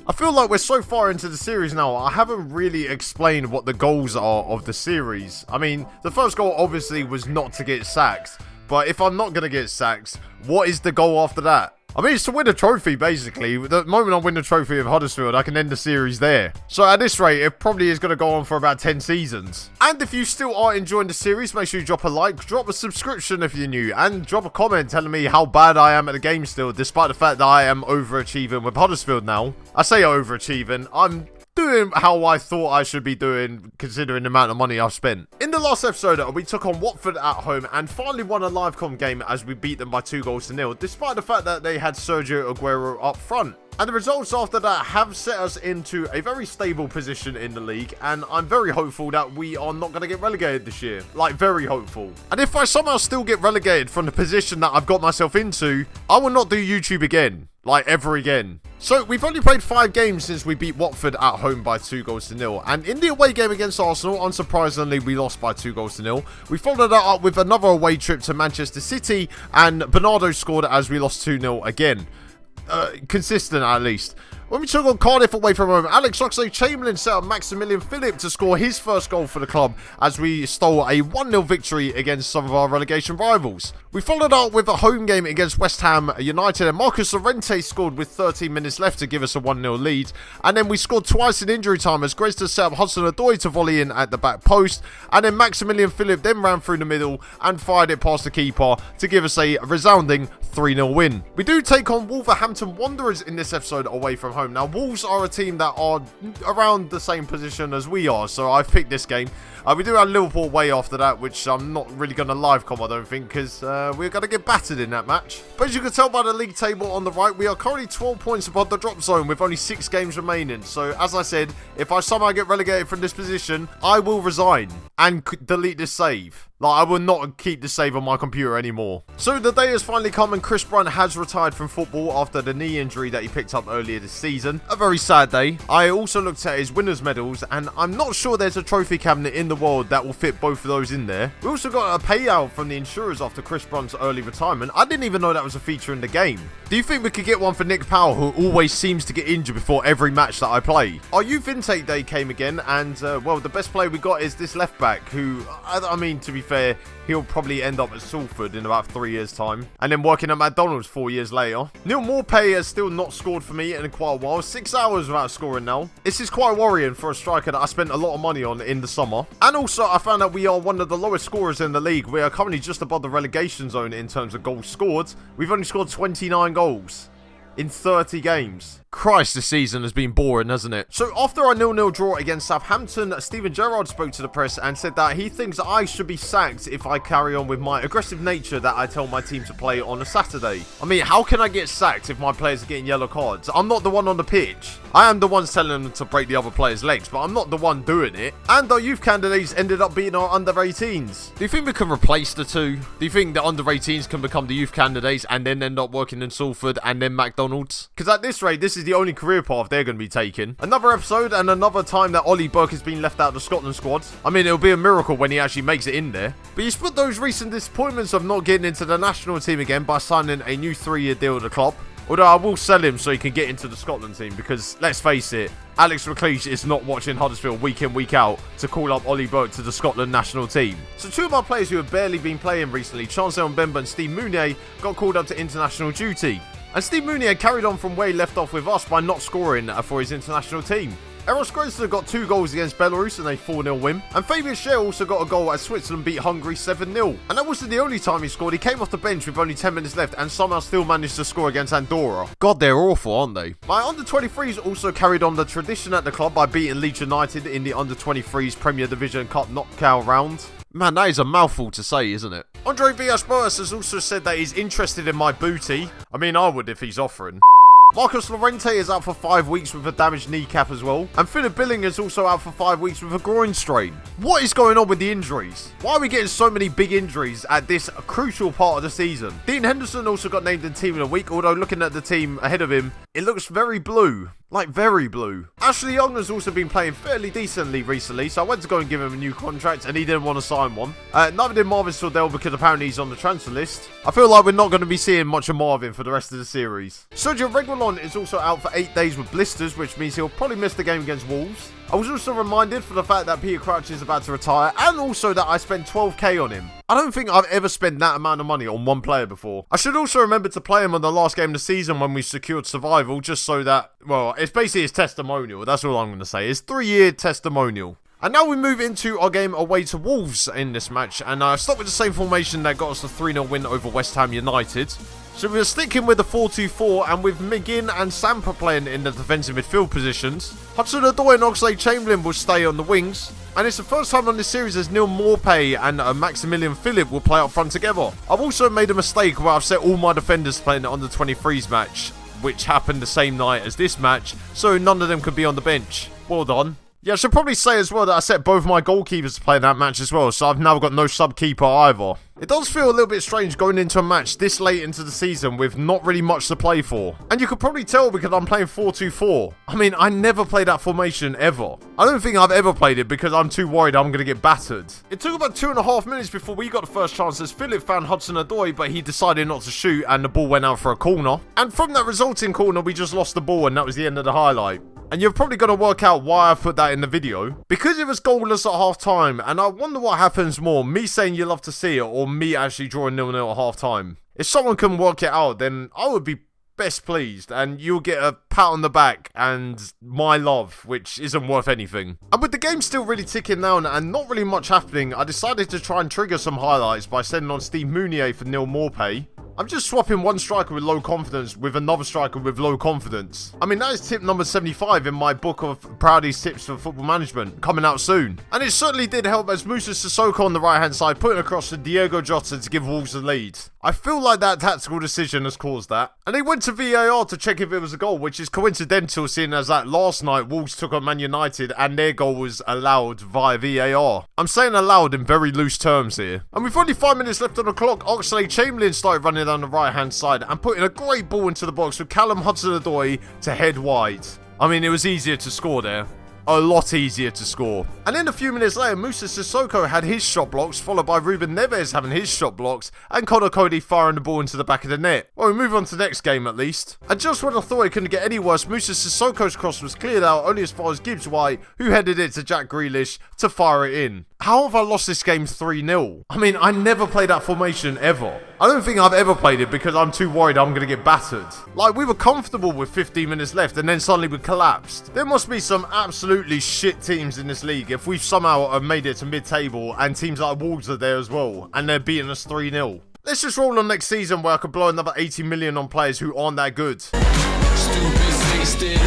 I feel like we're so far into the series now, I haven't really explained what the goals are of the series. I mean, the first goal obviously was not to get sacked, but if I'm not going to get sacked, what is the goal after that? I mean, it's to win a trophy, basically. The moment I win the trophy of Huddersfield, I can end the series there. So at this rate, it probably is going to go on for about 10 seasons. And if you still are enjoying the series, make sure you drop a like, drop a subscription if you're new, and drop a comment telling me how bad I am at the game still, despite the fact that I am overachieving with Huddersfield now. I say overachieving, I'm doing how I thought I should be doing, considering the amount of money I've spent. In the last episode, we took on Watford at home and finally won a live com game as we beat them by 2-0, despite the fact that they had Sergio Aguero up front. And the results after that have set us into a very stable position in the league, and I'm very hopeful that we are not going to get relegated this year. Like, very hopeful. And if I somehow still get relegated from the position that I've got myself into, I will not do YouTube again. Like, ever again. So, we've only played 5 games since we beat Watford at home by 2-0. And in the away game against Arsenal, unsurprisingly, we lost by 2-0. We followed that up with another away trip to Manchester City, and Bernardo scored as we lost 2-0 again. Consistent, at least. When we took on Cardiff away from home, Alex Oxlade-Chamberlain set up Maximilian Philip to score his first goal for the club as we stole a 1-0 victory against some of our relegation rivals. We followed up with a home game against West Ham United, and Marcus Llorente scored with 13 minutes left to give us a 1-0 lead. And then we scored twice in injury time as Gresta set up Hudson-Odoi to volley in at the back post, and then Maximilian Philip then ran through the middle and fired it past the keeper to give us a resounding 3-0 win. We do take on Wolverhampton Wanderers in this episode away from home. Now, Wolves are a team that are around the same position as we are, so I've picked this game. We do have Liverpool away after that, which I'm not really going to live com, I don't think, because we're going to get battered in that match. But as you can tell by the league table on the right, we are currently 12 points above the drop zone with only 6 games remaining. So, as I said, if I somehow get relegated from this position, I will resign and delete this save. Like, I will not keep the save on my computer anymore. So the day has finally come and Chris Brunt has retired from football after the knee injury that he picked up earlier this season. A very sad day. I also looked at his winners medals and I'm not sure there's a trophy cabinet in the world that will fit both of those in there. We also got a payout from the insurers after Chris Brunt's early retirement. I didn't even know that was a feature in the game. Do you think we could get one for Nick Powell, who always seems to get injured before every match that I play? Our youth intake day came again and, well, the best player we got is this left back who, I mean, to be fair, he'll probably end up at Salford in about 3 years' time. And then working at McDonald's 4 years later. Neil Maupay has still not scored for me in quite a while. 6 hours without scoring now. This is quite worrying for a striker that I spent a lot of money on in the summer. And also, I found out we are one of the lowest scorers in the league. We are currently just above the relegation zone in terms of goals scored. We've only scored 29 goals in 30 games. Christ, this season has been boring, hasn't it? So after our 0-0 draw against Southampton, Steven Gerrard spoke to the press and said that he thinks I should be sacked if I carry on with my aggressive nature that I tell my team to play on a Saturday. I mean, how can I get sacked if my players are getting yellow cards? I'm not the one on the pitch. I am the one telling them to break the other players' legs, but I'm not the one doing it. And our youth candidates ended up being our under-18s. Do you think we can replace the two? Do you think the under-18s can become the youth candidates and then end up working in Salford and then McDonald's? Because at this rate, this is the only career path they're going to be taking. Another episode and another time that Ollie Burke has been left out of the Scotland squad. I mean, it'll be a miracle when he actually makes it in there. But he's put those recent disappointments of not getting into the national team again by signing a new 3-year deal with the club. Although I will sell him so he can get into the Scotland team because, let's face it, Alex McLeish is not watching Huddersfield week in, week out to call up Ollie Burke to the Scotland national team. So 2 of my players who have barely been playing recently, Chancellor Mbemba and Steve Mounier, got called up to international duty. And Steve Mounier carried on from where he left off with us by not scoring for his international team. Eros Grosler got 2 goals against Belarus in a 4-0 win. And Fabian Schär also got a goal as Switzerland beat Hungary 7-0. And that wasn't the only time he scored. He came off the bench with only 10 minutes left and somehow still managed to score against Andorra. God, they're awful, aren't they? My under-23s also carried on the tradition at the club by beating Leeds United in the under-23s Premier Division Cup knockout round. Man, that is a mouthful to say, isn't it? Andre Villas-Boas has also said that he's interested in my booty. I mean, I would if he's offering. Marcus Llorente is out for 5 weeks with a damaged kneecap as well. And Philip Billing is also out for 5 weeks with a groin strain. What is going on with the injuries? Why are we getting so many big injuries at this crucial part of the season? Dean Henderson also got named in Team of the Week, although looking at the team ahead of him, It looks very blue. Like, very blue. Ashley Young has also been playing fairly decently recently, so I went to go and give him a new contract, and he didn't want to sign one. Neither did Marvin Sordell, because apparently he's on the transfer list. I feel like we're not going to be seeing much of Marvin for the rest of the series. Sergio Reguilon is also out for 8 days with blisters, which means he'll probably miss the game against Wolves. I was also reminded for the fact that Peter Crouch is about to retire, and also that I spent 12k on him. I don't think I've ever spent that amount of money on one player before. I should also remember to play him on the last game of the season when we secured survival, just so that, well, it's basically his testimonial. That's all I'm going to say. His 3-year testimonial. And now we move into our game away to Wolves in this match, and I stuck with the same formation that got us the 3-0 win over West Ham United. So we're sticking with the 4-2-4, and with McGinn and Sampa playing in the defensive midfield positions. Hudson-Odoi and Oxlade-Chamberlain will stay on the wings. And it's the first time on this series as Neil Maupay and Maximilian Philip will play up front together. I've also made a mistake where I've set all my defenders playing the under-23s match, which happened the same night as this match, so none of them could be on the bench. Well done. Yeah, I should probably say as well that I set both my goalkeepers to play in that match as well, so I've now got no sub-keeper either. It does feel a little bit strange going into a match this late into the season with not really much to play for. And you could probably tell because I'm playing 4-2-4. I mean, I never played that formation ever. I don't think I've ever played it because I'm too worried I'm going to get battered. It took about 2.5 minutes before we got the first chance as Philip found Hudson-Odoi, but he decided not to shoot and the ball went out for a corner. And from that resulting corner, we just lost the ball and that was the end of the highlight. And you're probably going to work out why I put that in the video. Because it was goalless at half time, and I wonder what happens more, me saying you love to see it, or me actually drawing 0-0 at half time. If someone can work it out, then I would be best pleased, and you'll get a pat on the back and my love, which isn't worth anything. And with the game still really ticking down and not really much happening, I decided to try and trigger some highlights by sending on Steve Mounier for Neil Maupay. I'm just swapping one striker with low confidence with another striker with low confidence. I mean, that is tip number 75 in my book of Proudy's tips for football management, coming out soon. And it certainly did help as Moussa Sissoko on the right hand side putting across to Diego Jota to give Wolves the lead. I feel like that tactical decision has caused that. And they went to VAR to check if it was a goal, which is coincidental seeing as that last night Wolves took on Man United and their goal was allowed via VAR. I'm saying allowed in very loose terms here. And with only 5 minutes left on the clock, Oxlade-Chamberlain started running down the right hand side and putting a great ball into the box with Callum Hudson-Odoi to head wide. I mean, it was easier to score there. A lot easier to score. And then a few minutes later, Moussa Sissoko had his shot blocks, followed by Ruben Neves having his shot blocks, and Conor Cody firing the ball into the back of the net. Well, we move on to the next game at least. And just when I thought it couldn't get any worse, Moussa Sissoko's cross was cleared out only as far as Gibbs White, who headed it to Jack Grealish to fire it in. How have I lost this game 3-0? I mean, I never played that formation ever. I don't think I've ever played it because I'm too worried I'm going to get battered. Like, we were comfortable with 15 minutes left and then suddenly we collapsed. There must be some absolutely shit teams in this league if we've somehow made it to mid-table and teams like Wolves are there as well and they're beating us 3-0. Let's just roll on next season where I could blow another 80 million on players who aren't that good. Stupid tasted.